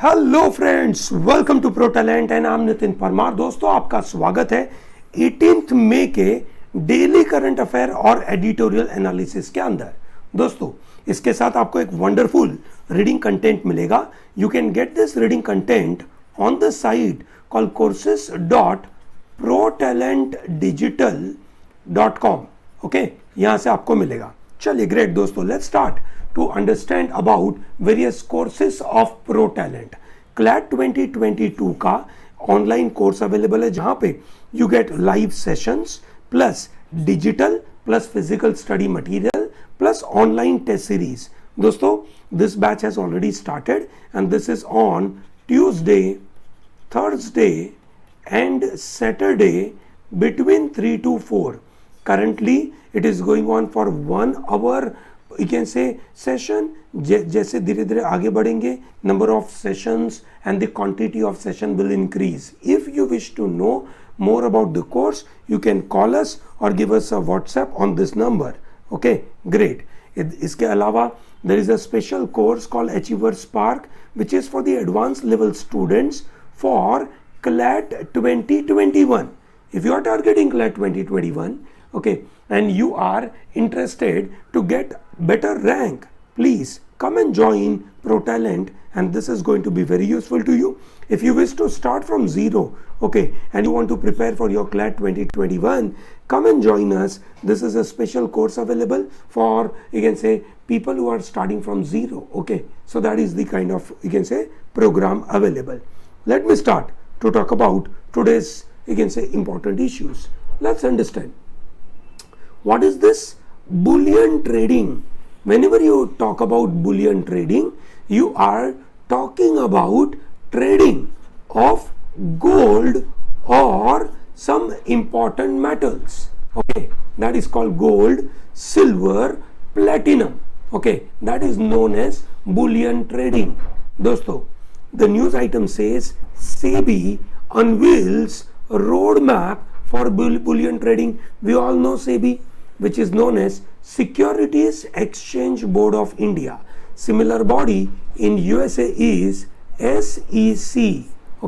Hello friends, welcome to Pro Talent and I am Nitin Parmar. दोस्तों, आपका स्वागत है 18 मई के डेली करंट अफेयर और एडिटोरियल एनालिसिस के अंदर। दोस्तों, इसके साथ आपको एक वंडरफुल रीडिंग कंटेंट मिलेगा। You can get this reading content on the site called courses.protalentdigital.com। Okay, यहां से आपको मिलेगा। चलिए, ग्रेट दोस्तों, let's start to understand about various courses of Pro Talent। CLAT 2022 का ऑनलाइन कोर्स अवेलेबल है, जहां पे you get live sessions plus digital plus physical study material plus online test series. दोस्तों, this batch has already started and this is on Tuesday, Thursday and Saturday between 3 to 4। currently it is going on for 1 hour, you can say session। जैसे धीरे धीरे आगे बढ़ेंगे, number of sessions and the quantity of session will increase। if you wish to know more about the course, you can call us or give us a WhatsApp on this number। okay, great। इसके अलावा there is a special course called Achievers Spark, which is for the advanced level students for CLAT 2021। if you are targeting CLAT 2021, okay, and you are interested to get better rank, please come and join Pro Talent, and this is going to be very useful to you। if you wish to start from zero, okay, and you want to prepare for your CLAT 2021, come and join us। this is a special course available for, you can say, people who are starting from zero। okay, so that is the kind of, you can say, program available। let me start to talk about today's, you can say, important issues। let's understand what is this bullion trading। whenever you talk about bullion trading, you are talking about trading of gold or some important metals। okay, that is called gold, silver, platinum। okay, that is known as bullion trading। दोस्तों, the news item says SEBI unveils roadmap for bullion trading। we all know SEBI, which is known as Securities Exchange Board of India। similar body in USA is SEC।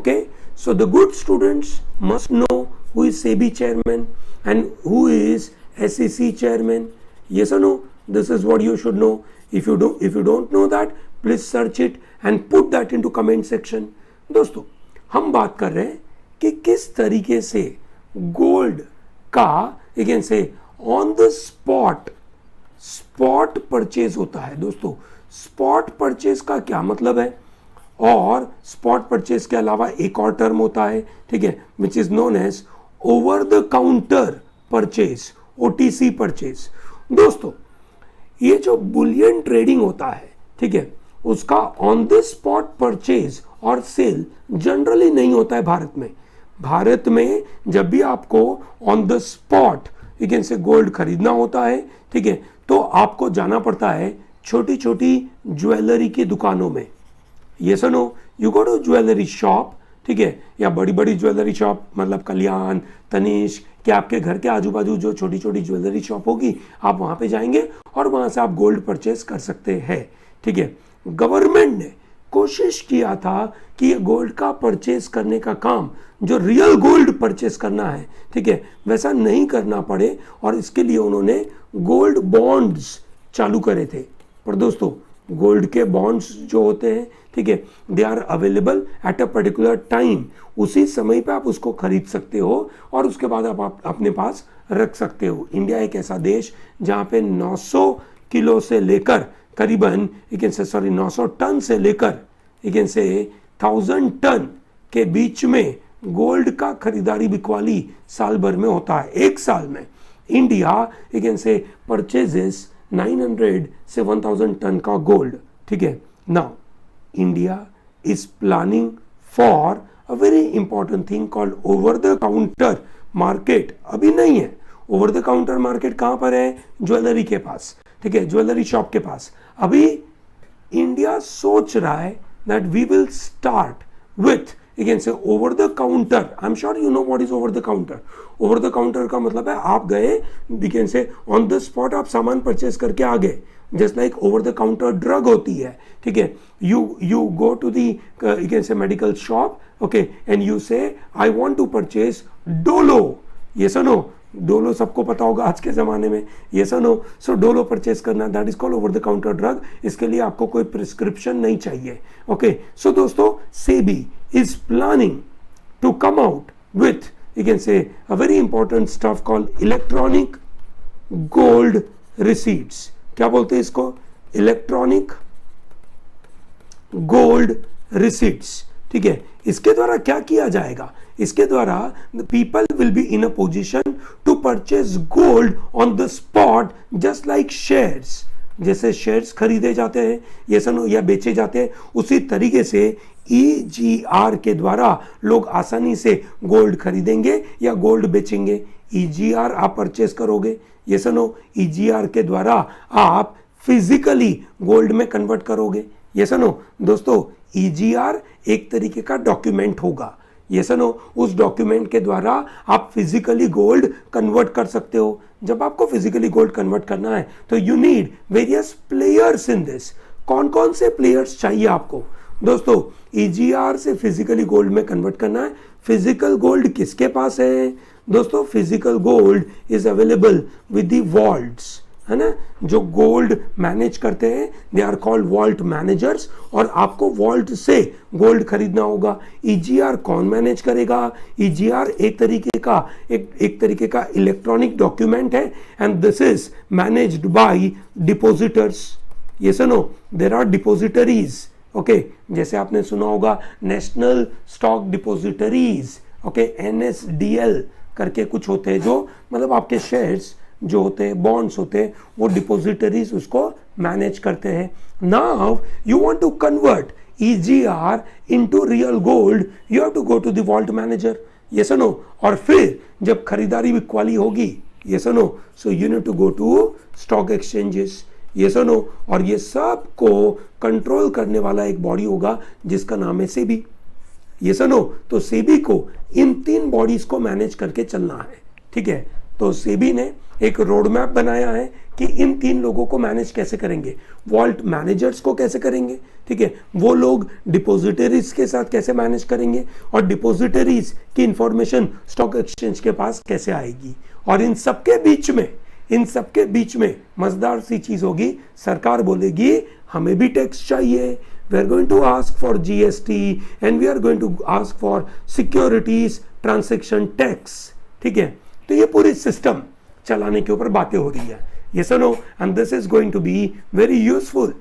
okay, so the good students must know who is SEBI chairman and who is SEC chairman। yes or no? this is what you should know। if you don't know that, please search it and put that into comment section। दोस्तों, हम बात कर रहे हैं कि किस तरीके से गोल्ड का, you can say, on the spot purchase होता है। दोस्तों, स्पॉट परचेज का क्या मतलब है? और स्पॉट परचेज के अलावा एक और टर्म होता है, ठीक है, which is known as over the counter purchase, OTC purchase. दोस्तों, ये जो बुलियन ट्रेडिंग होता है, ठीक है, उसका ऑन द स्पॉट परचेज और सेल जनरली नहीं होता है भारत में। भारत में जब भी आपको on the spot, you can से, गोल्ड खरीदना होता है, ठीक है, तो आपको जाना पड़ता है छोटी छोटी ज्वेलरी की दुकानों में। ये सुनो, you go to jewellery shop, ठीक है, या बड़ी बड़ी ज्वेलरी शॉप, मतलब कल्याण, तनिष्क, कि आपके घर के आजू बाजू जो छोटी छोटी ज्वेलरी शॉप होगी, आप वहां पे जाएंगे और वहां से आप गोल्ड परचेज कर सकते हैं। ठीक है, गवर्नमेंट ने कोशिश किया था कि ये गोल्ड का परचेज करने का काम, जो रियल गोल्ड परचेज करना है, ठीक है, वैसा नहीं करना पड़े, और इसके लिए उन्होंने गोल्ड बॉन्ड्स चालू करे थे। पर दोस्तों, गोल्ड के बॉन्ड्स जो होते हैं, ठीक है, they are available at a particular time. उसी समय पे आप उसको खरीद सकते हो और उसके बाद आप अपने पास रख सकते हो। इंडिया एक ऐसा देश जहां पे 900 किलो से लेकर करीबन 900 टन से लेकर 1000 टन के बीच में गोल्ड का खरीदारी बिकवाली साल भर में होता है। एक साल में इंडिया परचेजेस 900 से 1000 टन का गोल्ड। ठीक है, now India is planning for a very important thing called over the counter market. अभी नहीं है। ओवर द काउंटर मार्केट कहां पर है? ज्वेलरी के पास, ठीक है, ज्वेलरी शॉप के पास। अभी इंडिया सोच रहा है that we will start with over the counter. I am sure you know what is over the counter. Over the counter का मतलब है आप गए, ऑन द स्पॉट आप सामान परचेस करके आ गए, just like over the counter drug होती है, ठीक है. You go to the you can say medical shop, okay, and you say I want to purchase Dolo. ये सुनो, डोलो सबको पता होगा आज के ज़माने में, ये सुनो. सो डोलो परचेज करना, that is called over the counter drug. इसके लिए आपको कोई प्रिस्क्रिप्शन नहीं चाहिए. ओके, सो दोस्तों, SEBI is planning to come out with you can say a very important stuff called electronic gold receipts. क्या बोलते हैं इसको? इलेक्ट्रॉनिक गोल्ड रिसीट्स, ठीक है. इसके द्वारा क्या किया जाएगा? इसके द्वारा people will be in a position to purchase gold on the spot, just like shares. जैसे शेयर्स खरीदे जाते हैं ये सुनो या बेचे जाते हैं, उसी तरीके से EGR के द्वारा लोग आसानी से गोल्ड खरीदेंगे या गोल्ड बेचेंगे. EGR आप परचेस करोगे, ये सुनो, EGR के द्वारा आप फिजिकली गोल्ड में कन्वर्ट करोगे. ये सुनो दोस्तों, EGR एक तरीके का डॉक्यूमेंट होगा. ये सुनो, उस डॉक्यूमेंट के द्वारा आप फिजिकली गोल्ड कन्वर्ट कर सकते हो. जब आपको फिजिकली गोल्ड कन्वर्ट करना है तो you need various players in this. कौन कौन से प्लेयर्स चाहिए आपको? दोस्तों, EGR से फिजिकली गोल्ड में कन्वर्ट करना है. फिजिकल गोल्ड किसके पास है? दोस्तों, physical gold is available with the vaults, है ना. जो गोल्ड मैनेज करते हैं they are called vault managers, और आपको वॉल्ट से गोल्ड खरीदना होगा. EGR कौन मैनेज करेगा? EGR एक तरीके का इलेक्ट्रॉनिक डॉक्यूमेंट है, and this is managed by depositors. ये सुनो, देयर आर डिपोजिटरीज, ओके. जैसे आपने सुना होगा नेशनल स्टॉक डिपोजिटरीज, ओके, NSDL करके कुछ होते हैं, जो मतलब आपके शेयर्स जो होते हैं, बॉन्ड्स होते हैं, वो डिपोजिटरीज उसको मैनेज करते हैं. Now you want to convert EGR into real gold, you have to go to the vault manager. ये सुनो, और फिर जब खरीदारी बिकवाली होगी, ये सुनो, so you need to go to stock exchanges. ये सुनो, और ये सब को कंट्रोल करने वाला एक बॉडी होगा जिसका नाम है सेबी. ये सुनो, तो सेबी को इन 3 बॉडीज को मैनेज करके चलना है, ठीक है. तो सेबी ने एक रोड मैप बनाया है कि इन 3 लोगों को मैनेज कैसे करेंगे. वॉल्ट मैनेजर्स को कैसे करेंगे, ठीक है, वो लोग डिपोजिटरीज के साथ कैसे मैनेज करेंगे, और डिपोजिटरीज की इंफॉर्मेशन स्टॉक एक्सचेंज के पास कैसे आएगी. और इन सबके बीच में मजेदार सी चीज होगी, सरकार बोलेगी हमें भी टैक्स चाहिए. We are going to ask for GST and we are going to ask for securities transaction tax, ठीक है. तो ये पूरी सिस्टम चलाने के ऊपर बातें हो रही है. ये सुनो, and this is going to be very useful.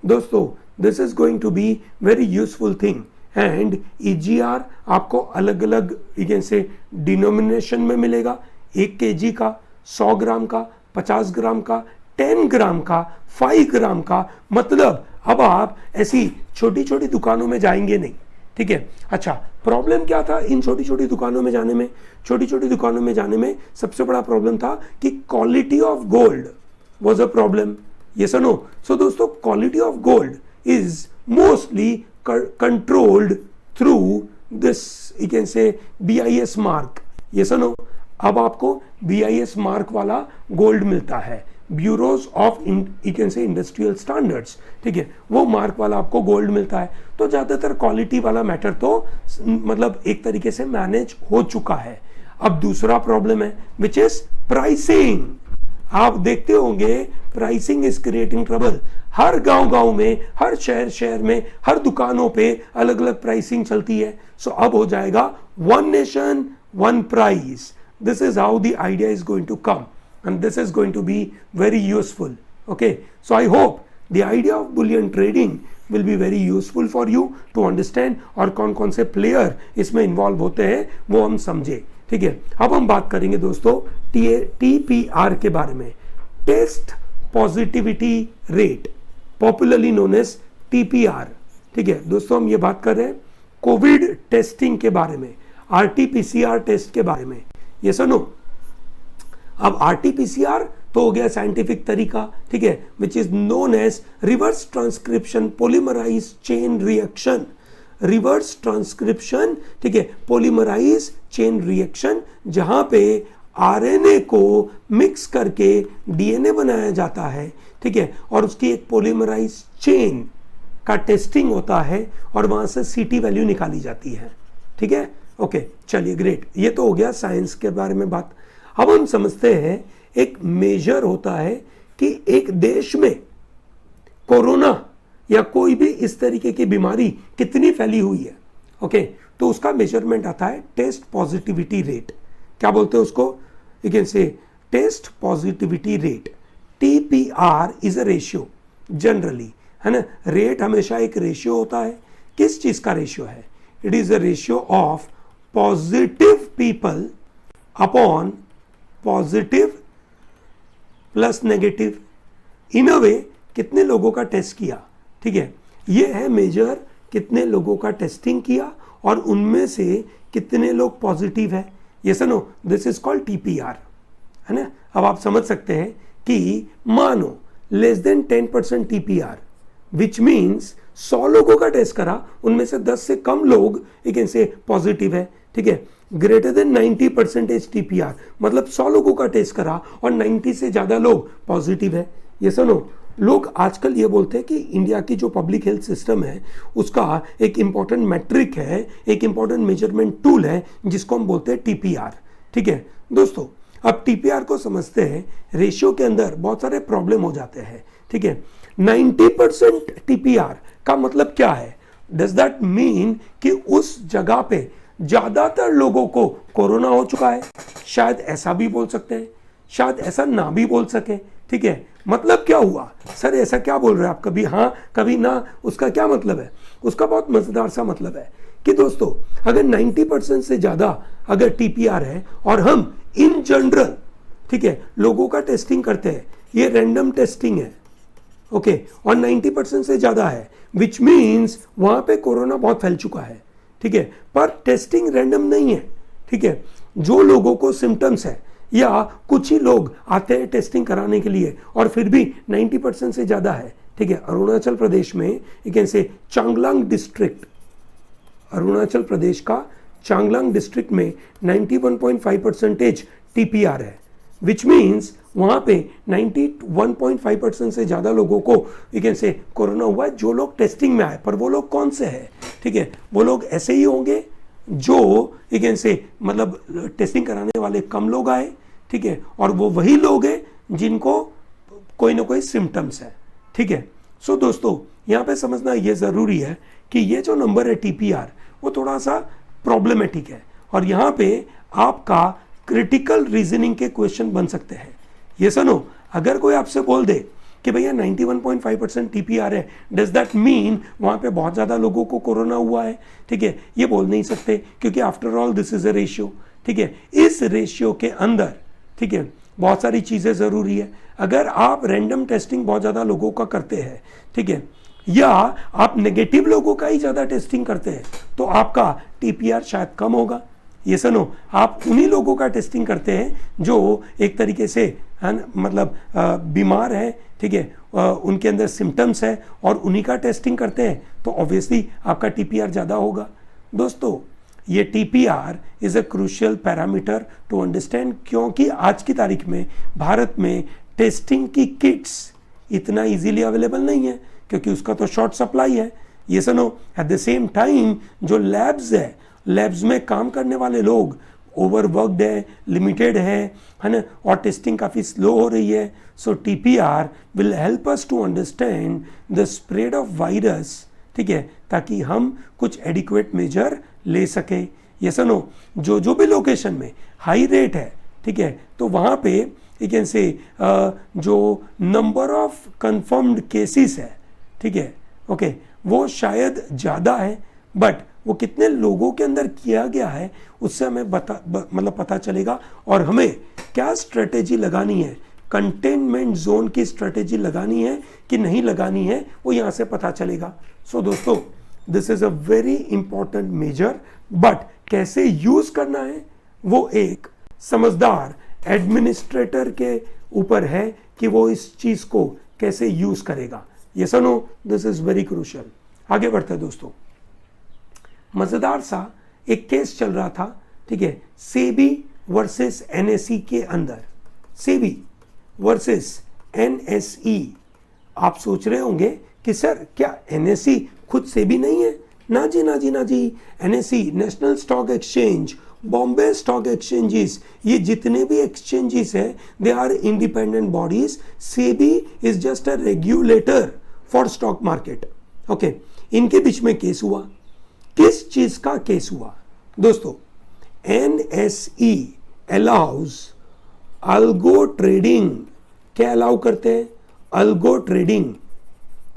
दोस्तों, this is going to be very useful thing. And EGR आपको अलग अलग से डिनोमिनेशन में मिलेगा. 1 kg का, 100 ग्राम का, 50 ग्राम का, 10 ग्राम का, 5 ग्राम का. मतलब अब आप ऐसी छोटी छोटी दुकानों में जाएंगे नहीं, ठीक है. अच्छा, प्रॉब्लम क्या था इन छोटी छोटी दुकानों में जाने में? छोटी छोटी दुकानों में जाने में सबसे बड़ा प्रॉब्लम था कि quality of gold was a problem. ये सुनो, सो दोस्तों, quality of gold is mostly controlled through this you can से BIS मार्क. ये सुनो, अब आपको BIS मार्क वाला गोल्ड मिलता है, ब्यूरोज ऑफ इंडस्ट्रियल स्टैंडर्ड्स, ठीक है, वो मार्क वाला आपको गोल्ड मिलता है. तो ज़्यादातर क्वालिटी वाला मैटर तो मतलब एक तरीके से मैनेज हो चुका है. अब दूसरा प्रॉब्लम है विच इज प्राइसिंग. आप देखते होंगे प्राइसिंग इज क्रिएटिंग ट्रबल. हर गांव में, हर शहर में, हर दुकानों पे अलग अलग प्राइसिंग चलती है. सो अब हो जाएगा one nation one price. This is how the idea is going to come, and this is going to be very useful. Okay, so I hope the idea of bullion trading will be very useful for you to understand, और कौन कौन से player इसमें involve होते हैं वो हम समझे, ठीक है. अब हम बात करेंगे दोस्तों TPR के बारे में, test positivity rate, popularly known as TPR, ठीक है. दोस्तों, हम ये बात कर रहे हैं कोविड टेस्टिंग के बारे में, RT-PCR टेस्ट के बारे में. ये सुनो, अब RT-PCR तो हो गया साइंटिफिक तरीका, ठीक है, which is known as reverse transcription polymerise chain reaction. Reverse transcription, ठीक है, पॉलीमराइज चेन रिएक्शन, जहां पे RNA को मिक्स करके DNA बनाया जाता है, ठीक है, और उसकी एक पॉलीमराइज चेन का टेस्टिंग होता है और वहां से सीटी वैल्यू निकाली जाती है। ठीक है, ओके, चलिए ग्रेट, ये तो हो गया साइंस के बारे में बात। अब हम समझते हैं एक मेजर होता है कि एक देश में कोरोना या कोई भी इस तरीके की बीमारी कितनी फैली हुई है। ओके, तो उसका मेजरमेंट आता है टेस्ट पॉजिटिविटी रेट। क्या बोलते हैं उसको? You can say test positivity rate. TPR is a ratio generally, है ना। रेट हमेशा एक रेशियो होता है। किस चीज का रेशियो है? It is a ratio of positive people upon positive plus negative. In a way कितने लोगों का टेस्ट किया, ठीक है, ये है मेजर कितने लोगों का टेस्टिंग किया और उनमें से कितने लोग पॉजिटिव है। ये सुनो, दिस इज कॉल्ड टीपीआर, है ना। अब आप समझ सकते हैं कि मानो less than 10% TPR, which means 100 लोगों का टेस्ट करा, उनमें से 10 से कम लोग एक ऐसे पॉजिटिव है, ठीक है। ग्रेटर देन 90% टीपीआर मतलब 100 लोगों का टेस्ट करा और 90 से ज्यादा लोग पॉजिटिव है। ये सुनो, लोग आजकल ये बोलते हैं कि इंडिया की जो पब्लिक हेल्थ सिस्टम है उसका एक इंपॉर्टेंट मैट्रिक है, एक इंपॉर्टेंट मेजरमेंट टूल है जिसको हम बोलते हैं टीपीआर। ठीक है दोस्तों, अब टीपीआर को समझते हैं। रेशियो के अंदर बहुत सारे प्रॉब्लम हो जाते हैं, ठीक है। 90% टीपीआर का मतलब क्या है? डज दैट मीन कि उस जगह पे ज्यादातर लोगों को कोरोना हो चुका है? शायद ऐसा भी बोल सकते हैं, शायद ऐसा ना भी बोल सके, ठीक है। मतलब क्या हुआ सर, ऐसा क्या बोल रहे हैं आप? कभी हाँ कभी ना, उसका क्या मतलब है? उसका बहुत मजेदार सा मतलब है कि दोस्तों अगर 90% से ज्यादा अगर टीपीआर है और हम इन जनरल, ठीक है, लोगों का टेस्टिंग करते हैं, ये रैंडम टेस्टिंग है, ओके, और 90% से ज्यादा है, विच मीन्स वहां पे कोरोना बहुत फैल चुका है, ठीक है। पर टेस्टिंग रैंडम नहीं है, ठीक है। जो लोगों को सिम्टम्स है या कुछ ही लोग आते हैं टेस्टिंग कराने के लिए और फिर भी 90% से ज्यादा है, ठीक है। अरुणाचल प्रदेश में एक ऐसे चांगलांग डिस्ट्रिक्ट, अरुणाचल प्रदेश का चांगलांग डिस्ट्रिक्ट में 91.5% टीपीआर है, विच मीन्स वहां पे 91.5% से ज्यादा लोगों को एक ऐसे कोरोना हुआ है जो लोग टेस्टिंग में आए। पर वो लोग कौन से हैं? ठीक है, वो लोग ऐसे ही होंगे जो एक ऐसे मतलब टेस्टिंग कराने वाले कम लोग आए, ठीक है, और वो वही लोग हैं जिनको कोई ना कोई सिम्टम्स है, ठीक है। सो दोस्तों यहाँ पे समझना ये जरूरी है कि ये जो नंबर है टीपीआर वो थोड़ा सा प्रॉब्लमेटिक है और यहाँ पे आपका क्रिटिकल रीजनिंग के क्वेश्चन बन सकते हैं। ये सुनो, अगर कोई आपसे बोल दे कि भैया 91.5% टीपीआर है, डज दैट मीन वहां पे बहुत ज्यादा लोगों को कोरोना हुआ है? ठीक है, ये बोल नहीं सकते क्योंकि after all this is a ratio, ठीक है। इस रेशियो के अंदर, ठीक है, बहुत सारी चीजें जरूरी है। अगर आप रैंडम टेस्टिंग बहुत ज्यादा लोगों का करते हैं, ठीक है, या आप नेगेटिव लोगों का ही ज्यादा टेस्टिंग करते हैं तो आपका टीपीआर शायद कम होगा। ये सुनो, आप उन्हीं लोगों का टेस्टिंग करते हैं जो एक तरीके से है ना, मतलब बीमार है, ठीक है, उनके अंदर सिम्टम्स है और उन्हीं का टेस्टिंग करते हैं तो ऑब्वियसली आपका टीपीआर ज़्यादा होगा। दोस्तों ये TPR is a crucial parameter to understand, क्योंकि आज की तारीख में भारत में टेस्टिंग की किट्स इतना इजीली अवेलेबल नहीं है क्योंकि उसका तो शॉर्ट सप्लाई है। ये सुनो, एट द सेम टाइम जो लैब्स है, लैब्स में काम करने वाले लोग ओवरवर्कड है, लिमिटेड है ना, और टेस्टिंग काफ़ी स्लो हो रही है। So TPR will help us to understand the spread of virus, ठीक है, ताकि हम कुछ एडिक्वेट मेजर ले सकें। ये सुनो, जो जो भी लोकेशन में हाई रेट है, ठीक है, तो वहाँ पे यू कैन से जो नंबर ऑफ कंफर्म्ड केसेस है, ठीक है, ओके, वो शायद ज़्यादा है, बट वो कितने लोगों के अंदर किया गया है उससे हमें मतलब पता चलेगा और हमें क्या स्ट्रेटेजी लगानी है, कंटेनमेंट जोन की स्ट्रेटेजी लगानी है कि नहीं लगानी है, वो यहाँ से पता चलेगा। सो दोस्तों this is a very important measure, but कैसे यूज करना है वो एक समझदार एडमिनिस्ट्रेटर के ऊपर है कि वो इस चीज को कैसे यूज करेगा। ये सुनो, दिस इज वेरी क्रूशियल। आगे बढ़ते हैं दोस्तों, मजेदार सा एक केस चल रहा था, ठीक है, सेबी वर्सेस एनएसई के अंदर। सेबी वर्सेस एनएसई आप सोच रहे होंगे कि सर क्या एनएसई खुद से भी नहीं है? ना जी, ना जी, ना जी। NSE, national stock exchange, Bombay stock exchanges, ये जितने भी एक्सचेंजेस है they are independent bodies. SEBI is just a regulator for stock market. Okay, इनके बीच में केस हुआ। किस चीज का केस हुआ दोस्तों? NSE allows algo trading. क्या अलाउ करते हैं? Algo trading.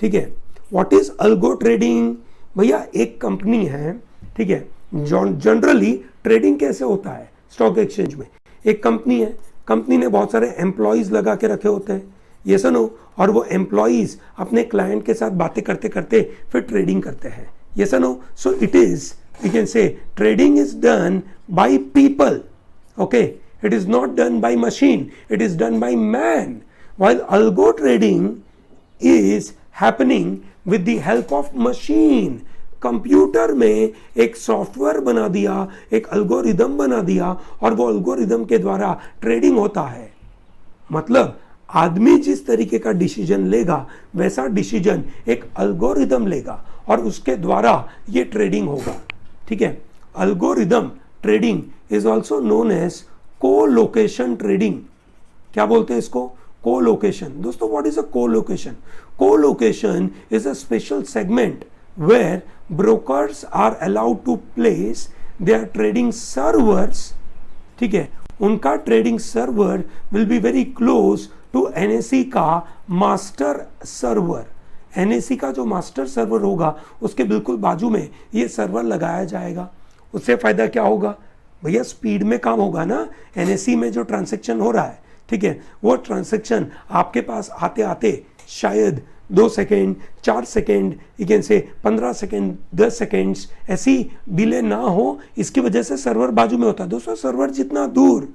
ठीक है, व्हाट इज अल्गो ट्रेडिंग? भैया एक कंपनी है, ठीक है, जनरली ट्रेडिंग कैसे होता है स्टॉक एक्सचेंज में? एक कंपनी है, कंपनी ने बहुत सारे एम्प्लॉयज लगा के रखे होते हैं, ये सुनो, और वो एम्प्लॉयज अपने क्लाइंट के साथ बातें करते करते फिर ट्रेडिंग करते हैं, ये सुनो। So it is, we can say trading is done by people. Okay, it is not done by machine, it is done by man, while algo trading is happening with the help of machine। Computer में एक software बना दिया, एक algorithm बना दिया, और वो algorithm के द्वारा ट्रेडिंग होता है। मतलब आदमी जिस तरीके का डिसीजन लेगा वैसा डिसीजन एक अल्गोरिदम लेगा और उसके द्वारा ये ट्रेडिंग होगा। ठीक है, algorithm trading is also known as colocation trading. क्या बोलते हैं इसको? कोलोकेशन। दोस्तों, what is a colocation? Colocation is a special segment where brokers are allowed to place their trading servers. ठीक है, उनका trading server will be very close to NSE का master server. NSE का जो मास्टर सर्वर होगा उसके बिल्कुल बाजू में ये सर्वर लगाया जाएगा। उससे फायदा क्या होगा भैया? स्पीड में काम होगा ना। एनएसई में जो ट्रांजैक्शन हो रहा है, ठीक है, वो ट्रांजैक्शन आपके पास आते आते शायद 2 सेकेंड, 4 सेकेंड, ये कैन से 15 सेकेंड, 10 सेकेंड्स ऐसी डिले ना हो, इसकी वजह से सर्वर बाजू में होता है। दोस्तों, सर्वर जितना दूर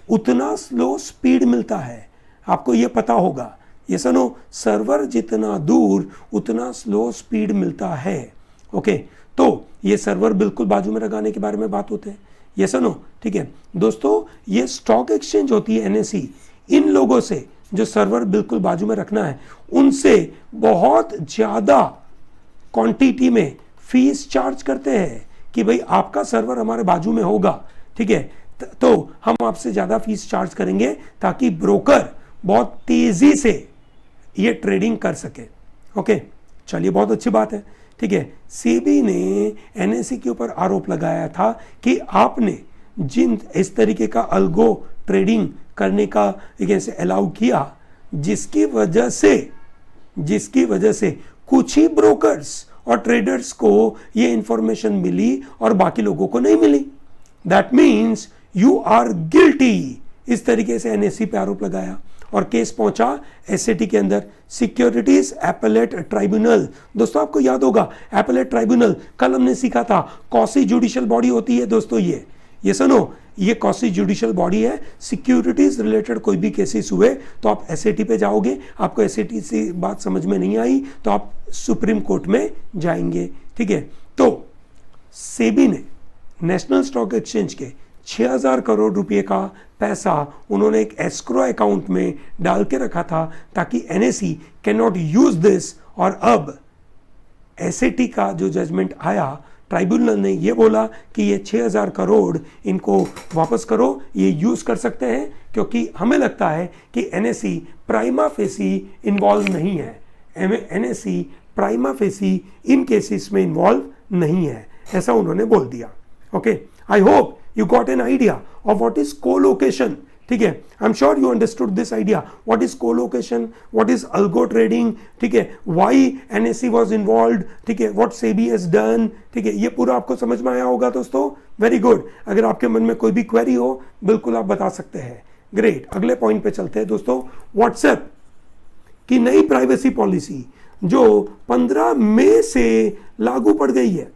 उतना स्लो स्पीड मिलता है, आपको ये पता होगा। ये सुनो, सर्वर जितना दूर उतना स्लो स्पीड मिलता है। ओके, तो ये सर्वर बिल्कुल बाजू में लगाने के बारे में बात होते हैं, ये सुनो। ठीक है दोस्तों, ये स्टॉक एक्सचेंज होती है एनएसई, इन लोगों से जो सर्वर बिल्कुल बाजू में रखना है उनसे बहुत ज्यादा क्वांटिटी में फीस चार्ज करते हैं कि भाई आपका सर्वर हमारे बाजू में होगा, ठीक है, तो हम आपसे ज्यादा फीस चार्ज करेंगे ताकि ब्रोकर बहुत तेजी से ये ट्रेडिंग कर सके। ओके, चलिए, बहुत अच्छी बात है। ठीक है, सेबी ने एनएसई के ऊपर आरोप लगाया था कि आपने जिन इस तरीके का अल्गो ट्रेडिंग करने का कैसे अलाउ किया, जिसकी वजह से कुछ ही ब्रोकर्स और ट्रेडर्स को ये इंफॉर्मेशन मिली और बाकी लोगों को नहीं मिली। That means you are guilty. इस तरीके से एनएसई पे आरोप लगाया और केस पहुंचा एसएटी के अंदर, सिक्योरिटीज एपेलेट ट्राइब्यूनल। दोस्तों, आपको याद होगा एपेलेट ट्राइब्यूनल, कल हमने सीखा था कौसी जुडिशियल बॉडी होती है। दोस्तों, ये सुनो, ये कौसी जुडिशियल बॉडी है। सिक्योरिटीज रिलेटेड कोई भी केसेस हुए तो आप एसएटी पे जाओगे, आपको एसएटी से बात समझ में नहीं आई तो आप सुप्रीम कोर्ट में जाएंगे। ठीक है, तो सेबी ने नेशनल स्टॉक एक्सचेंज के 6000 करोड़ रुपए का पैसा उन्होंने एक एस्क्रो अकाउंट में डाल के रखा था ताकि NSE can not use this. और अब एसएटी का जो जजमेंट आया, ट्राइब्यूनल ने ये बोला कि ये 6000 करोड़ इनको वापस करो, ये यूज कर सकते हैं, क्योंकि हमें लगता है कि एनएसई प्राइमा फेसी इन्वॉल्व नहीं है। एनएसई प्राइमा फेसी इन केसेस में इन्वॉल्व नहीं है, ऐसा उन्होंने बोल दिया। Okay, I hope you got an idea of what is co-location। ठीक है, I'm sure you understood this idea, what is co-location, what is algo trading, ठीक है, why NSE was involved, ठीक है, what SEBI has done, ठीक है, ये पूरा आपको समझ में आया होगा दोस्तों। Very good. अगर आपके मन में कोई भी क्वेरी हो बिल्कुल आप बता सकते हैं। ग्रेट, अगले पॉइंट पे चलते हैं दोस्तों। व्हाट्सएप की नई प्राइवेसी पॉलिसी जो 15 मई से लागू पड़ गई है,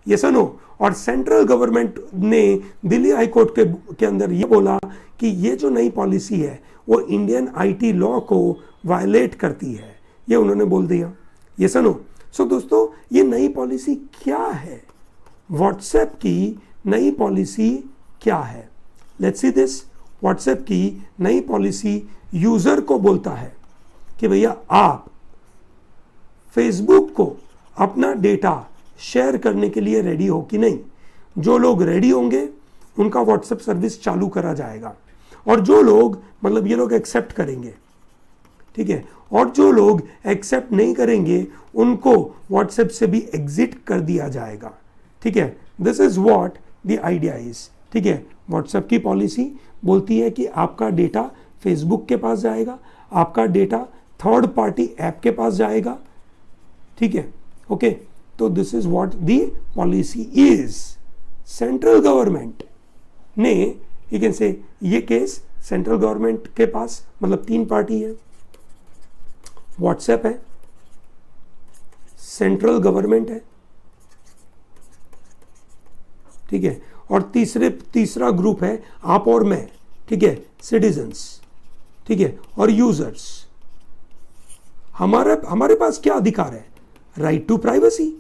ये सुनो, और सेंट्रल गवर्नमेंट ने दिल्ली हाई कोर्ट के अंदर ये बोला कि ये जो नई पॉलिसी है वो इंडियन आईटी लॉ को वायलेट करती है, ये उन्होंने बोल दिया। ये सुनो, सो दोस्तों, ये नई पॉलिसी क्या है? व्हाट्सएप की नई पॉलिसी क्या है? Let's see this. व्हाट्सएप की नई पॉलिसी यूजर को बोलता है कि भैया आप फेसबुक को अपना डेटा शेयर करने के लिए रेडी हो कि नहीं। जो लोग रेडी होंगे उनका व्हाट्सएप सर्विस चालू करा जाएगा, और जो लोग मतलब ये लोग एक्सेप्ट करेंगे, ठीक है, और जो लोग एक्सेप्ट नहीं करेंगे उनको व्हाट्सएप से भी एग्जिट कर दिया जाएगा, ठीक है। This is what the idea is, ठीक है। व्हाट्सएप की पॉलिसी बोलती है कि आपका डेटा फेसबुक के पास जाएगा, आपका डेटा थर्ड पार्टी ऐप के पास जाएगा, ठीक है, ओके। तो this is what the policy is. Central government ने, यू कैन से, ये केस सेंट्रल गवर्नमेंट के पास मतलब तीन पार्टी है, व्हाट्सएप है, सेंट्रल गवर्नमेंट है, ठीक है, और तीसरा ग्रुप है आप और मैं, ठीक है, सिटीजन्स, ठीक है, और यूजर्स। हमारे पास क्या अधिकार है? Right to privacy.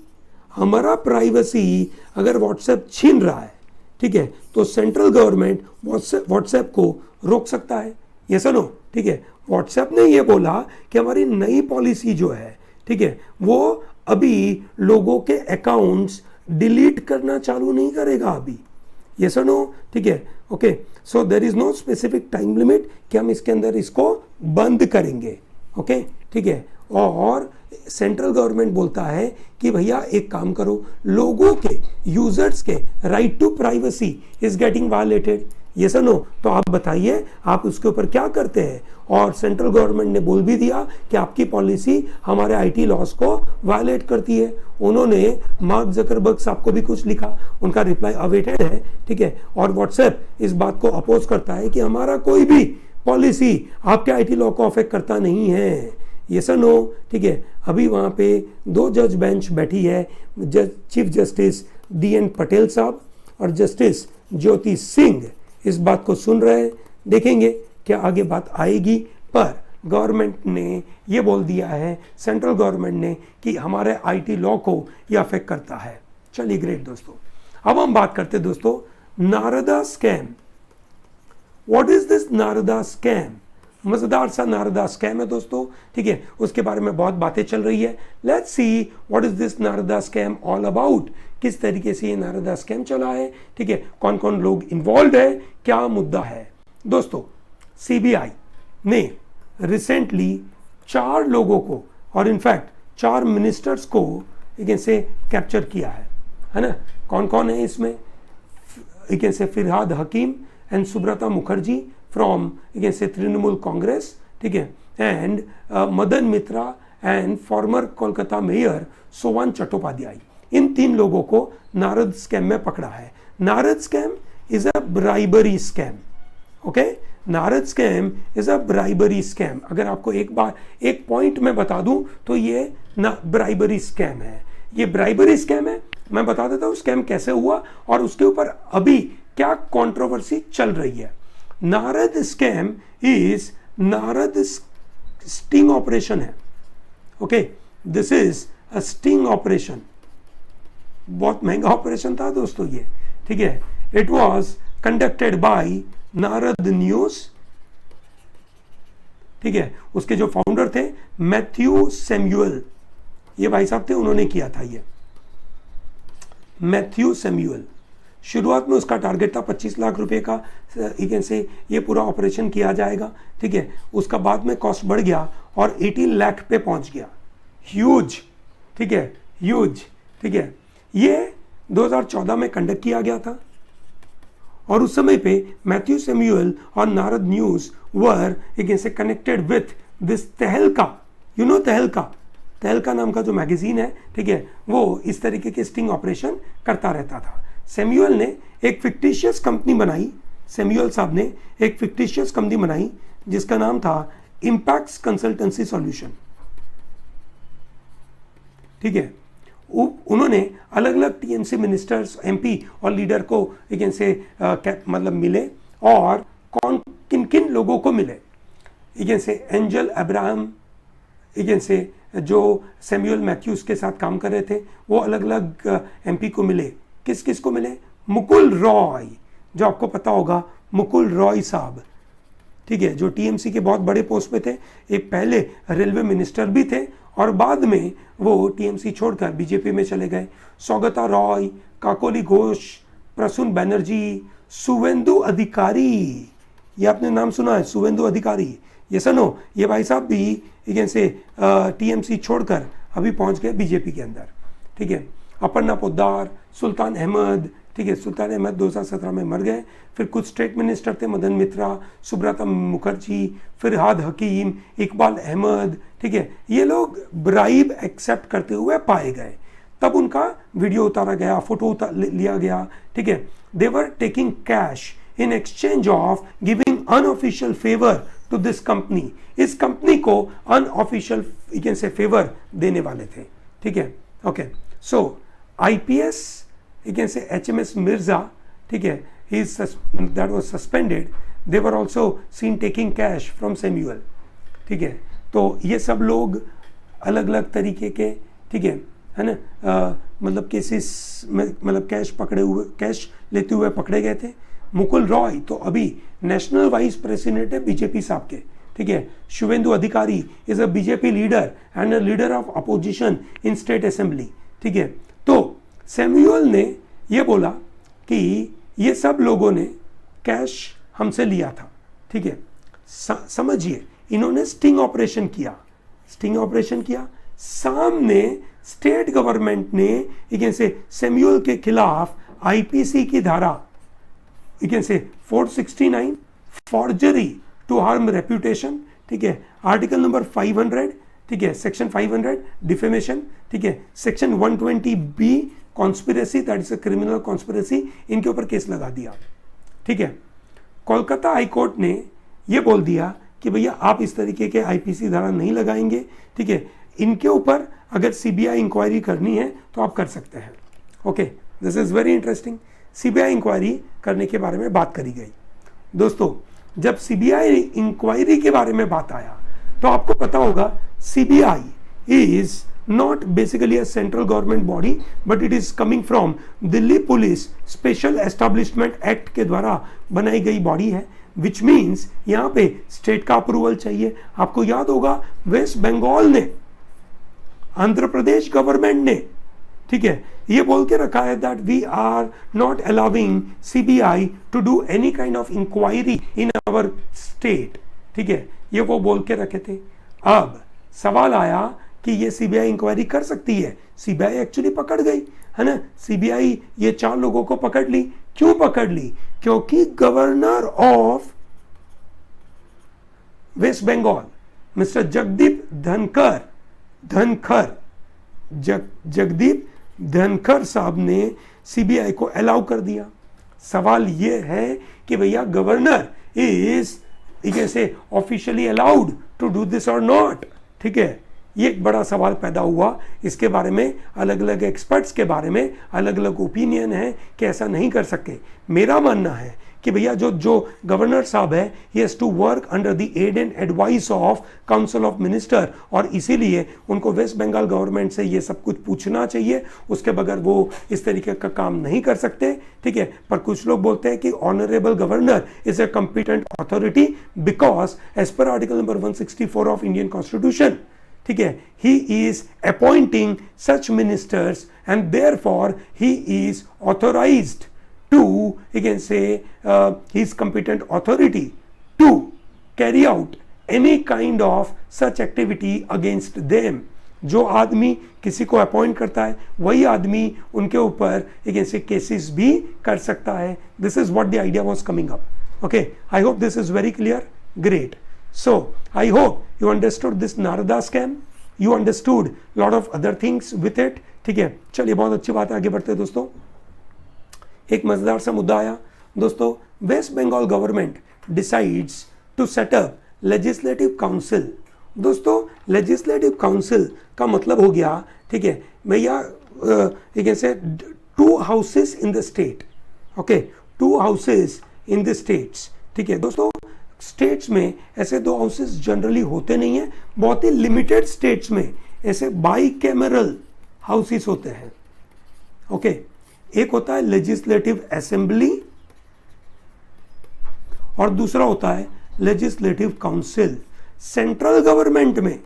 हमारा प्राइवेसी अगर व्हाट्सएप छीन रहा है, ठीक है, तो सेंट्रल गवर्नमेंट व्हाट्सएप को रोक सकता है, ये सुनो, ठीक है। व्हाट्सएप ने ये बोला कि हमारी नई पॉलिसी जो है, ठीक है, वो अभी लोगों के अकाउंट्स डिलीट करना चालू नहीं करेगा अभी, ये सुनो, ठीक है, okay. So there is no specific time limit कि हम इसके अंदर इसको बंद करेंगे, ओके, ठीक है। और सेंट्रल गवर्नमेंट बोलता है कि भैया एक काम करो, लोगों के, यूजर्स के right to privacy is getting violated, ये सुनो, तो आप बताइए आप उसके ऊपर क्या करते हैं। और सेंट्रल गवर्नमेंट ने बोल भी दिया कि आपकी पॉलिसी हमारे आईटी लॉस को वायलेट करती है। उन्होंने मार्क जकरबर्ग साहब को भी कुछ लिखा, उनका रिप्लाई अवेटेड है, ठीक है। और व्हाट्सएप इस बात को अपोज करता है कि हमारा कोई भी पॉलिसी आपके आईटी लॉ को अफेक्ट करता नहीं है, ये सुनो, ठीक है। अभी वहाँ पे 2 जज बेंच बैठी है, चीफ जस्टिस DN पटेल साहब और जस्टिस ज्योति सिंह इस बात को सुन रहे हैं। देखेंगे क्या आगे बात आएगी, पर गवर्नमेंट ने ये बोल दिया है, सेंट्रल गवर्नमेंट ने, कि हमारे आईटी लॉ को ये अफेक्ट करता है। चलिए ग्रेट दोस्तों, अब हम बात करते हैं दोस्तों Narada scam. What is this Narada scam? मजेदार सा नारदा स्कैम है दोस्तों, ठीक है, उसके बारे में बहुत बातें चल रही है। Let's see what is this Narada scam all about. किस तरीके से ये नारदा स्कैम चला है, ठीक है, कौन कौन लोग इन्वॉल्व है, क्या मुद्दा है। दोस्तों CBI ने रिसेंटली 4 लोगों को, और इनफैक्ट 4 मिनिस्टर्स को से कैप्चर किया है ना। कौन कौन है इसमें? Say Firhad Hakim and Subrata Mukherjee from say Trinamool Congress, ठीक है, and Madan Mitra and former Kolkata mayor Sovan Chattopadhyay. इन 3 लोगों को नारद स्कैम में पकड़ा है। Narada scam is a bribery scam, okay. Narada scam is a bribery scam. अगर आपको एक बार एक पॉइंट में बता दूं तो ये ब्राइबरी स्कैम है, ये ब्राइबरी स्कैम है। मैं बता देता हूं स्कैम कैसे हुआ और उसके ऊपर अभी क्या कंट्रोवर्सी चल रही है। Narada scam is Narada sting operation है, okay. This is a sting operation. बहुत महंगा ऑपरेशन था दोस्तों ये, ठीक है। It was conducted by Narada news, ठीक है। उसके जो फाउंडर थे मैथ्यू सैमुअल, ये भाई साहब थे, उन्होंने किया था ये मैथ्यू सैमुअल। शुरुआत में उसका टारगेट था 25 लाख रुपए का, से ये पूरा ऑपरेशन किया जाएगा, ठीक है। उसका बाद में कॉस्ट बढ़ गया और 18 लाख पे पहुंच गया। ह्यूज, ठीक है, ह्यूज, ठीक है। ये 2014 में कंडक्ट किया गया था और उस समय पे मैथ्यू सैमुअल और नारद न्यूज वर से कनेक्टेड विथ दिस तहलका, यू नो तहलका, तहलका नाम का जो मैगजीन है, ठीक है, वो इस तरीके के स्टिंग ऑपरेशन करता रहता था। सैमुअल ने एक फिक्टिशियस कंपनी बनाई, सैमुअल साहब ने एक फिक्टिशियस कंपनी बनाई जिसका नाम था इम्पैक्ट कंसल्टेंसी सॉल्यूशन, ठीक है। उन्होंने अलग अलग TMC मिनिस्टर्स, MP और लीडर को मतलब मिले, और कौन किन किन लोगों को मिले, एंजल अब्राहम, जो सैमुअल मैथ्यूज के साथ काम कर रहे थे, वो अलग अलग MP को मिले। किस किस को मिले? मुकुल रॉय, जो आपको पता होगा, मुकुल रॉय साहब, ठीक है, जो TMC के बहुत बड़े पोस्ट पे थे, एक पहले रेलवे मिनिस्टर भी थे और बाद में वो टीएमसी छोड़कर बीजेपी में चले गए। सौगता रॉय, काकोली घोष, प्रसून बनर्जी, शुवेंदु अधिकारी, ये आपने नाम सुना है, शुवेंदु अधिकारी, ये सुनो, ये भाई साहब भी ये से टीएमसी छोड़कर अभी पहुंच गए बीजेपी के अंदर, ठीक है। अपर्णा पोद्दार, सुल्तान अहमद, ठीक है, सुल्तान अहमद 2017 में मर गए। फिर कुछ स्टेट मिनिस्टर थे, मदन मित्रा, सुब्रता मुखर्जी, फिरहाद हकीम, इकबाल अहमद, ठीक है, ये लोग ब्राइब एक्सेप्ट करते हुए पाए गए। तब उनका वीडियो उतारा गया, फोटो लिया गया, ठीक है। They were taking cash in exchange of giving unofficial favour to this company. इस कंपनी को unofficial you can say favour देने वाले थे, ठीक है। Okay, so IPS you can say HMS Mirza, ठीक है, that was suspended. They were also seen taking cash from Samuel, ठीक है। तो ये सब लोग अलग अलग तरीके के, ठीक है ना, मतलब केसेस में मतलब कैश लेते हुए पकड़े गए थे। मुकुल रॉय तो अभी नेशनल वाइस प्रेसिडेंट है बीजेपी साहब के, ठीक है। शुवेंदु अधिकारी is a BJP leader and a leader of opposition in state assembly, ठीक है। तो सैमुअल ने ये बोला कि ये सब लोगों ने कैश हमसे लिया था, ठीक है। समझिए, इन्होंने स्टिंग ऑपरेशन किया, सामने स्टेट गवर्नमेंट ने यू कैन से सैमुअल के खिलाफ आईपीसी की धारा यू कैन से 469 फॉर्जरी टू हार्म रेप्यूटेशन, ठीक है, आर्टिकल नंबर 500, ठीक है, सेक्शन 500 डिफेमेशन, ठीक है, section 120B conspiracy, that is a criminal conspiracy, इनके ऊपर केस लगा दिया, ठीक है। कोलकाता हाई कोर्ट ने ये बोल दिया कि भैया आप इस तरीके के आईपीसी धारा नहीं लगाएंगे, ठीक है। इनके ऊपर अगर सीबीआई इंक्वायरी करनी है तो आप कर सकते हैं। Okay, this is very interesting. CBI inquiry करने के बारे में बात करी गई। दोस्तों, जब सीबीआई इंक्वायरी के बारे में बात आया तो आपको पता होगा CBI is not basically a central government body but it is coming from Delhi police special establishment act के द्वारा बनाई गई बॉडी है, which means यहाँ पे स्टेट का अप्रूवल चाहिए। आपको याद होगा वेस्ट बंगाल ने, आंध्र प्रदेश गवर्नमेंट ने, ठीक है, ये बोल के रखा है that we are not allowing CBI to do any kind of inquiry in our state, ठीक है, ये वो बोल के रखे थे। अब सवाल आया कि ये सीबीआई इंक्वायरी कर सकती है। सीबीआई एक्चुअली पकड़ गई है ना, सीबीआई ये 4 लोगों को पकड़ ली। क्यों पकड़ ली? क्योंकि governor of West Bengal mister Jagdeep Dhankhar साहब ने सीबीआई को अलाउ कर दिया। सवाल ये है कि भैया गवर्नर इज कैसे officially allowed to do this और नॉट, ठीक है। ये एक बड़ा सवाल पैदा हुआ। इसके बारे में अलग अलग एक्सपर्ट्स के बारे में अलग अलग ओपिनियन है कि ऐसा नहीं कर सकते। मेरा मानना है कि भैया जो गवर्नर साहब है he has to work under the aid and advice of council of minister, और इसीलिए उनको वेस्ट बंगाल गवर्नमेंट से ये सब कुछ पूछना चाहिए, उसके बगैर वो इस तरीके का काम नहीं कर सकते, ठीक है। पर कुछ लोग बोलते हैं कि honourable governor is a competent authority because as per article number 164 of Indian constitution, ठीक है, he is appointing such ministers and therefore he is authorized to, you can say, his competent authority to carry out any kind of such activity against them. जो आदमी किसी को appoint करता है वही आदमी उनके ऊपर एक ऐसे केसेस भी कर सकता है। This is what the idea was coming up. Okay, I hope this is very clear. Great. So I hope you understood this Narada scam. You understood lot of other things with it. ठीक है, चलिए बहुत अच्छी बात है, आगे बढ़ते हैं दोस्तों। एक मजेदार सा मुद्दा आया दोस्तों। West Bengal government decides to set up legislative council. दोस्तों, लेजिस्लेटिव काउंसिल का मतलब हो गया, ठीक है भैया, एक ऐसे 2 houses in the state. Okay, 2 houses in the states, ठीक है दोस्तों। स्टेट्स में ऐसे 2 हाउसेस जनरली होते नहीं है, बहुत ही लिमिटेड स्टेट्स में ऐसे बाई कैमरल हाउसेस होते हैं। ओके, एक होता है लेजिस्लेटिव असेंबली और दूसरा होता है लेजिस्लेटिव काउंसिल। सेंट्रल गवर्नमेंट में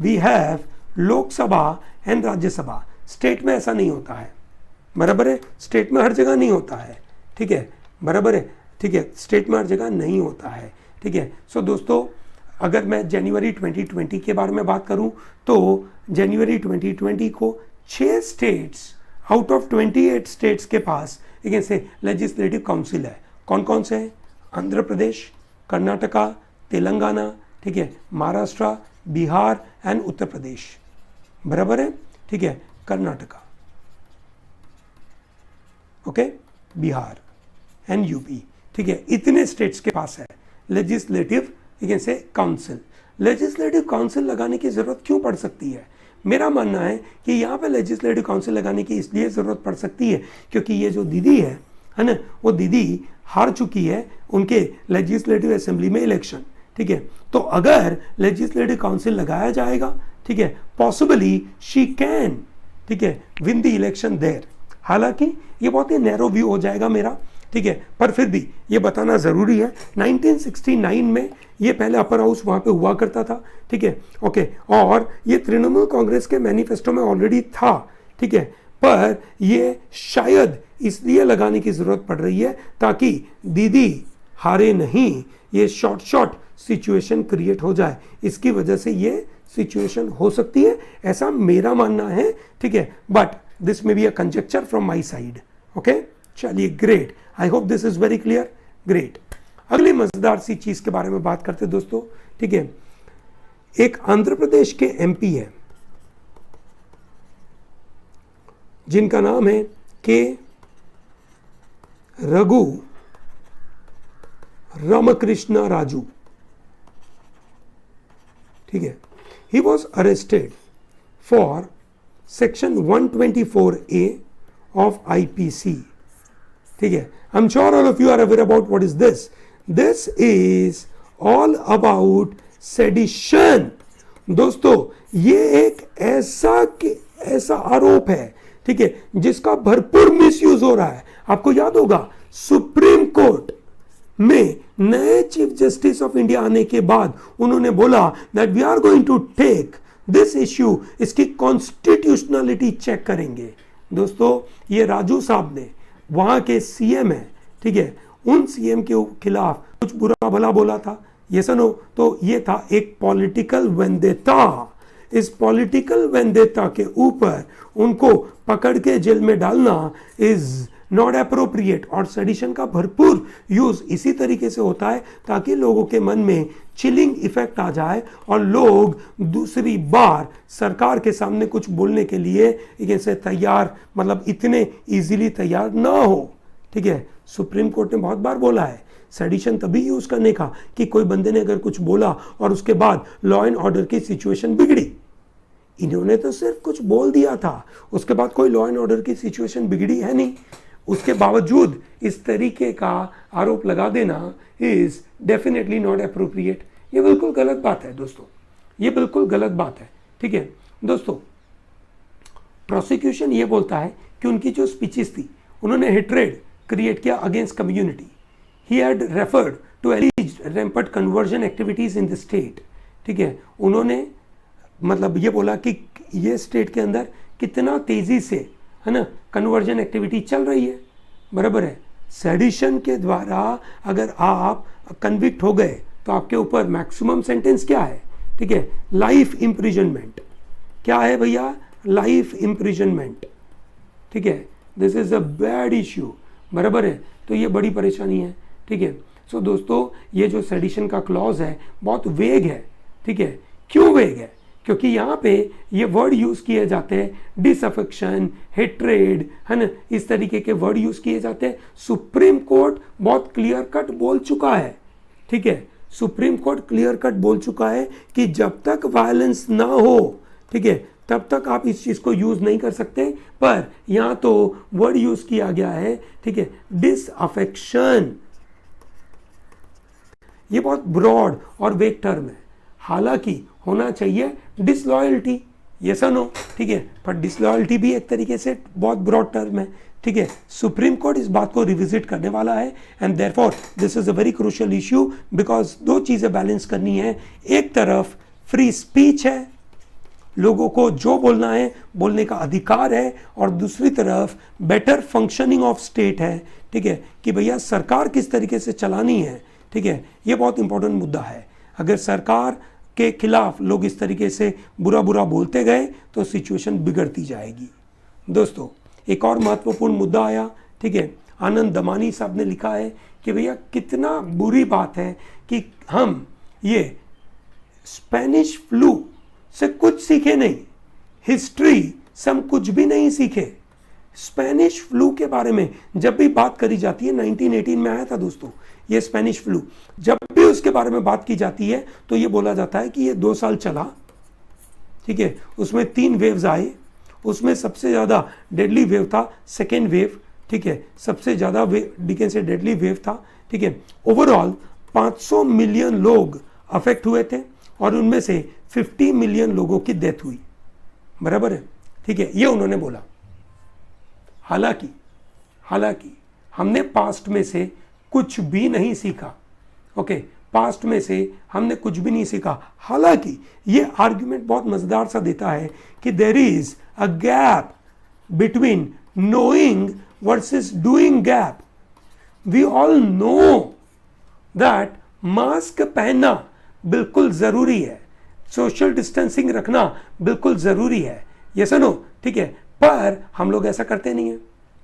we have Lok Sabha and Rajya Sabha. State में ऐसा नहीं होता है, बराबर है, स्टेट में हर जगह नहीं होता है, ठीक है, बराबर है, ठीक है, स्टेट में हर जगह नहीं होता है, ठीक है। सो दोस्तों, अगर मैं जनवरी 2020 के बारे में बात करूं तो जनवरी 2020 को 6 स्टेट्स आउट ऑफ 28 स्टेट्स के पास एक ऐसे लेजिस्लेटिव काउंसिल है। कौन कौन से हैं? आंध्र प्रदेश, कर्नाटका, तेलंगाना, ठीक है, महाराष्ट्र, बिहार एंड उत्तर प्रदेश, बराबर है, ठीक है, Karnataka, okay, Bihar and UP, ठीक है, इतने स्टेट्स के पास है लेजिस्लेटिव से काउंसिल। लेजिस्लेटिव काउंसिल लगाने की जरूरत क्यों पड़ सकती है? मेरा मानना है कि यहाँ पे लेजिस्लेटिव काउंसिल लगाने की इसलिए जरूरत पड़ सकती है क्योंकि ये जो दीदी है ना, वो दीदी हार चुकी है उनके लेजिस्लेटिव असेंबली में इलेक्शन, ठीक है। तो अगर लेजिस्लेटिव काउंसिल लगाया जाएगा, ठीक है, पॉसिबली शी कैन, ठीक है, विन द इलेक्शन देयर। हालांकि ये बहुत ही नैरो व्यू हो जाएगा मेरा, ठीक है, पर फिर भी ये बताना जरूरी है। 1969 में ये पहले अपर हाउस वहां पे हुआ करता था, ठीक है, ओके, और ये तृणमूल कांग्रेस के मैनिफेस्टो में ऑलरेडी था, ठीक है, पर ये शायद इसलिए लगाने की जरूरत पड़ रही है ताकि दीदी हारे नहीं, ये शॉर्ट सिचुएशन क्रिएट हो जाए, इसकी वजह से ये सिचुएशन हो सकती है, ऐसा मेरा मानना है, ठीक है, but this may be a conjecture from my side, okay. चलिए, great, I hope this is very clear, great. अगली मजेदार सी चीज के बारे में बात करते हैं दोस्तों, ठीक है। एक आंध्र प्रदेश के एमपी है जिनका नाम है के रघु रामकृष्ण राजू, ठीक है। He was arrested for section 124A of IPC, ठीक है। I am sure all of you are aware about what is this. This is all about sedition. दोस्तों, ये एक ऐसा आरोप है, ठीक है, जिसका भरपूर मिसयूज हो रहा है। आपको याद होगा सुप्रीम कोर्ट में नए चीफ जस्टिस ऑफ इंडिया आने के बाद उन्होंने बोला that we are going to take this issue, इसकी कॉन्स्टिट्यूशनलिटी चेक करेंगे। दोस्तों, ये राजू साहब ने, वहां के सीएम है, ठीक है, उन सीएम के खिलाफ कुछ बुरा भला बोला था, ये सुनो, तो ये था एक पॉलिटिकल वेंडेटा। इस पॉलिटिकल वेंडेटा के ऊपर उनको पकड़ के जेल में डालना इज नॉट अप्रोप्रिएट, और सेडिशन का भरपूर यूज इसी तरीके से होता है ताकि लोगों के मन में चिलिंग इफेक्ट आ जाए और लोग दूसरी बार सरकार के सामने कुछ बोलने के लिए ऐसे तैयार, मतलब इतने इजीली तैयार ना हो, ठीक है। सुप्रीम कोर्ट ने बहुत बार बोला है सेडिशन तभी यूज करने का कि कोई बंदे ने अगर कुछ बोला और उसके बाद लॉ एंड ऑर्डर की सिचुएशन बिगड़ी। इन्होंने तो सिर्फ कुछ बोल दिया था, उसके बाद कोई लॉ एंड ऑर्डर की सिचुएशन बिगड़ी है नहीं, उसके बावजूद इस तरीके का आरोप लगा देना इज डेफिनेटली नॉट अप्रोप्रिएट। ये बिल्कुल गलत बात है दोस्तों, ये बिल्कुल गलत बात है, ठीक है। दोस्तों, प्रोसिक्यूशन ये बोलता है कि उनकी जो स्पीचेस थी उन्होंने हेट्रेड क्रिएट किया against community. He had referred to alleged rampant conversion activities in the state, ठीक है। उन्होंने मतलब ये बोला कि ये स्टेट के अंदर कितना तेजी से, है ना, कन्वर्जन एक्टिविटी चल रही है, बराबर है। सेडिशन के द्वारा अगर आप कन्विक्ट हो गए तो आपके ऊपर मैक्सिमम सेंटेंस क्या है, ठीक है, लाइफ इम्प्रिजनमेंट। क्या है भैया? लाइफ इम्प्रिजनमेंट, ठीक है। This is a bad issue, बराबर है। तो ये बड़ी परेशानी है, ठीक है। सो दोस्तों, ये जो सेडिशन का क्लॉज है बहुत वेग है, ठीक है। क्यों वेग है? क्योंकि यहाँ पे ये वर्ड यूज किए जाते हैं डिसअफेक्शन, हेट्रेड, है ना, इस तरीके के वर्ड यूज किए जाते हैं। सुप्रीम कोर्ट बहुत क्लियर कट बोल चुका है, ठीक है। सुप्रीम कोर्ट क्लियर कट बोल चुका है कि जब तक वायलेंस ना हो, ठीक है, तब तक आप इस चीज को यूज नहीं कर सकते। पर यहां तो वर्ड यूज किया गया है, ठीक है, डिसअफेक्शन। ये बहुत ब्रॉड और वेग टर्म है, हालांकि होना चाहिए डिसलॉयल्टी, ये नो, ठीक है, पर डिसलॉयल्टी भी एक तरीके से बहुत ब्रॉड टर्म है, ठीक है। सुप्रीम कोर्ट इस बात को रिविजिट करने वाला है and therefore this is a very crucial issue, because दो चीजें बैलेंस करनी है। एक तरफ फ्री स्पीच है, लोगों को जो बोलना है बोलने का अधिकार है, और दूसरी तरफ बेटर फंक्शनिंग ऑफ स्टेट है, ठीक है, कि भैया सरकार किस तरीके से चलानी है, ठीक है, ये बहुत इंपॉर्टेंट मुद्दा है। अगर सरकार के खिलाफ लोग इस तरीके से बुरा बुरा बोलते गए तो सिचुएशन बिगड़ती जाएगी। दोस्तों एक और महत्वपूर्ण मुद्दा आया, ठीक है, आनंद दमानी साहब ने लिखा है कि भैया कितना बुरी बात है कि हम ये स्पेनिश फ्लू से कुछ सीखे नहीं, हिस्ट्री से हम कुछ भी नहीं सीखे। स्पेनिश फ्लू के बारे में जब भी बात करी जाती है, 1918 में आया था दोस्तों ये स्पेनिश फ्लू, जब भी उसके बारे में बात की जाती है तो ये बोला जाता है कि ये 2 साल चला, ठीक है, उसमें 3 वेव्स आए, उसमें सबसे ज़्यादा डेडली वेव था सेकेंड वेव, ठीक है, सबसे ज़्यादा डिकेन से डेडली वेव था, ठीक है। ओवरऑल 500 मिलियन लोग अफेक्ट हुए थे और उनमें से 50 मिलियन लोगों की डेथ हुई, बराबर है, ठीक है, ये उन्होंने बोला। हालांकि हमने पास्ट में से कुछ भी नहीं सीखा, ओके, पास्ट में से हमने कुछ भी नहीं सीखा। हालांकि ये आर्ग्यूमेंट बहुत मजेदार सा देता है कि there is a gap between knowing versus doing gap. We all know that mask पहनना बिल्कुल ज़रूरी है, सोशल डिस्टेंसिंग रखना बिल्कुल ज़रूरी है, ये सुनो, ठीक है, पर हम लोग ऐसा करते नहीं है,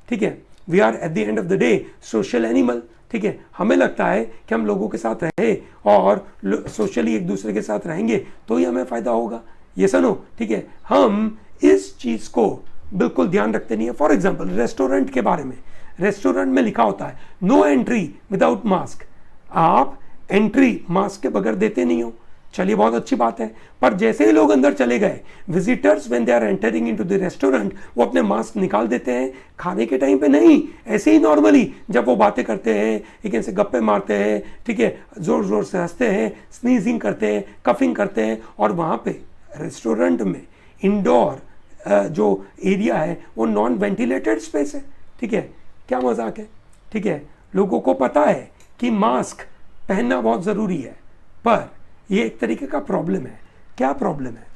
ठीक है। We are at the end of the day social animal, ठीक है, हमें लगता है कि हम लोगों के साथ रहे और सोशली एक दूसरे के साथ रहेंगे तो ही हमें फ़ायदा होगा, ये सुनो, ठीक है। हम इस चीज़ को बिल्कुल ध्यान रखते नहीं है। फॉर एग्जाम्पल रेस्टोरेंट के बारे में, रेस्टोरेंट में लिखा होता है नो एंट्री विदाउट मास्क, आप एंट्री मास्क के बगैर देते नहीं हो, चलिए बहुत अच्छी बात है, पर जैसे ही लोग अंदर चले गए, visitors when they are entering into the restaurant, वो अपने मास्क निकाल देते हैं, खाने के टाइम पे नहीं, ऐसे ही नॉर्मली जब वो बातें करते हैं, एक ऐसे गप्पे मारते हैं, ठीक है, जोर जोर से हंसते हैं, स्नीजिंग करते हैं, कफिंग करते हैं, और वहाँ पे रेस्टोरेंट में इंडोर जो एरिया है वो नॉन वेंटिलेटेड स्पेस है, ठीक है, क्या मजाक है, ठीक है। लोगों को पता है कि मास्क पहनना बहुत ज़रूरी है, पर ये एक तरीके का प्रॉब्लम है। क्या प्रॉब्लम है,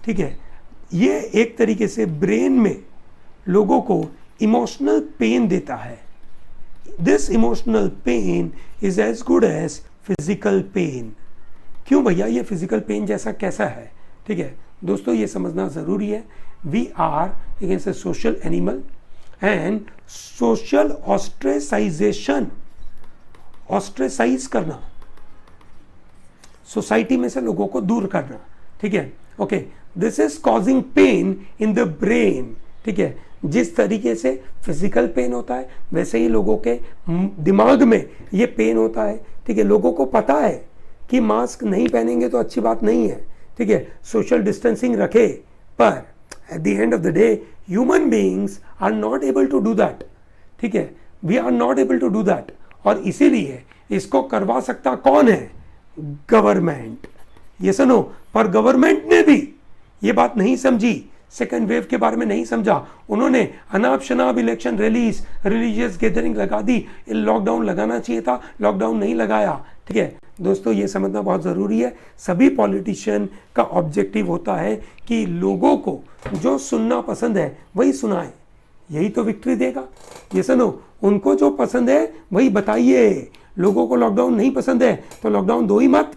ठीक है, ये एक तरीके से ब्रेन में लोगों को इमोशनल पेन देता है। This emotional pain is as good as physical pain. क्यों भैया, ये फिजिकल पेन जैसा कैसा है, ठीक है दोस्तों, ये समझना ज़रूरी है। वी आर एक ऐसे सोशल एनिमल एंड सोशल ऑस्ट्रेसाइजेशन, ऑस्ट्रेसाइज करना, सोसाइटी में से लोगों को दूर करना, ठीक है, okay, this is causing pain in the brain, ठीक है। जिस तरीके से फिजिकल पेन होता है वैसे ही लोगों के दिमाग में ये पेन होता है, ठीक है। लोगों को पता है कि मास्क नहीं पहनेंगे तो अच्छी बात नहीं है, ठीक है, सोशल डिस्टेंसिंग रखे, पर at the end of the day human beings are not able to do that, ठीक है, we are not able to do that, और इसीलिए इसको करवा सकता कौन है, गवर्नमेंट, ये सुनो, पर गवर्नमेंट ने भी ये बात नहीं समझी, सेकेंड वेव के बारे में नहीं समझा, उन्होंने अनाप शनाप इलेक्शन रैलीज, रिलीजियस गैदरिंग लगा दी, लॉकडाउन लगाना चाहिए था, लॉकडाउन नहीं लगाया, ठीक है दोस्तों, ये समझना बहुत ज़रूरी है। सभी पॉलिटिशियन का ऑब्जेक्टिव होता है कि लोगों को जो सुनना पसंद है वही सुनाए, यही तो विक्ट्री देगा, ये सुनो, उनको जो पसंद है वही बताइए, लोगों को लॉकडाउन नहीं पसंद है तो लॉकडाउन दो ही मत,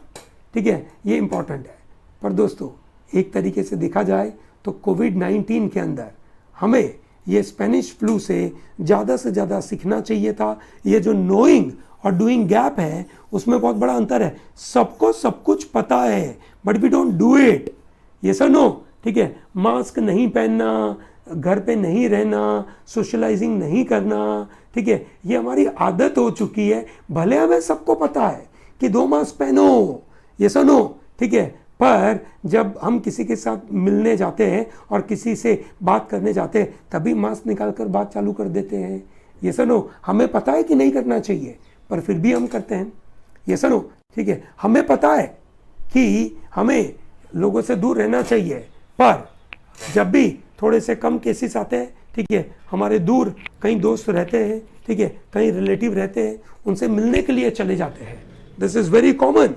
ठीक है, ये इंपॉर्टेंट है। पर दोस्तों एक तरीके से देखा जाए तो कोविड-19 के अंदर हमें ये स्पेनिश फ्लू से ज़्यादा सीखना चाहिए था। ये जो नोइंग और डूइंग गैप है उसमें बहुत बड़ा अंतर है। सबको सब कुछ पता है but we don't do it, ये सर नो, ठीक है। मास्क नहीं पहनना, घर पे नहीं रहना, सोशलाइजिंग नहीं करना, ठीक है, ये हमारी आदत हो चुकी है। भले हमें सबको पता है कि 2 मास्क पहनो, ये सुनो, ठीक है, पर जब हम किसी के साथ मिलने जाते हैं और किसी से बात करने जाते हैं तभी मास्क निकाल कर बात चालू कर देते हैं, ये सुनो, हमें पता है कि नहीं करना चाहिए पर फिर भी हम करते हैं, ये सुनो, ठीक है। हमें पता है कि हमें लोगों से दूर रहना चाहिए, पर जब भी थोड़े से कम केसेस आते हैं, ठीक है, हमारे दूर कहीं दोस्त रहते हैं, ठीक है, कहीं रिलेटिव रहते हैं, उनसे मिलने के लिए चले जाते हैं। This is very common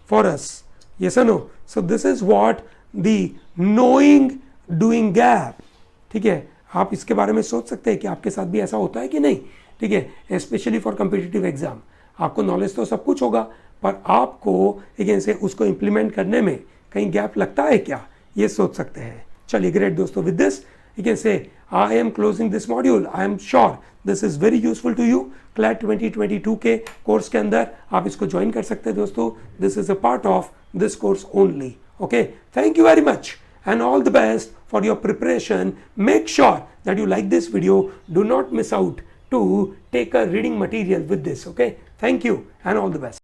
for us, yes or no? So this is what the knowing doing gap. ठीक है, आप इसके बारे में सोच सकते हैं कि आपके साथ भी ऐसा होता है कि नहीं। ठीक है, स्पेशली फॉर कम्पिटिटिव एग्जाम आपको नॉलेज तो सब कुछ होगा, पर आपको एक ऐसे उसको इम्प्लीमेंट करने में कहीं गैप लगता है क्या, ये सोच सकते हैं। चलिए ग्रेट दोस्तों, with this you can say I am closing this module. I am sure this is very useful to you. CLAT 2022 के कोर्स के अंदर आप इसको ज्वाइन कर सकते हैं दोस्तों। This is a part of this course only. Okay, thank you very much and all the best for your preparation. Make sure that you like this video. Do not miss out to take a reading material with this. Okay, thank you and all the best.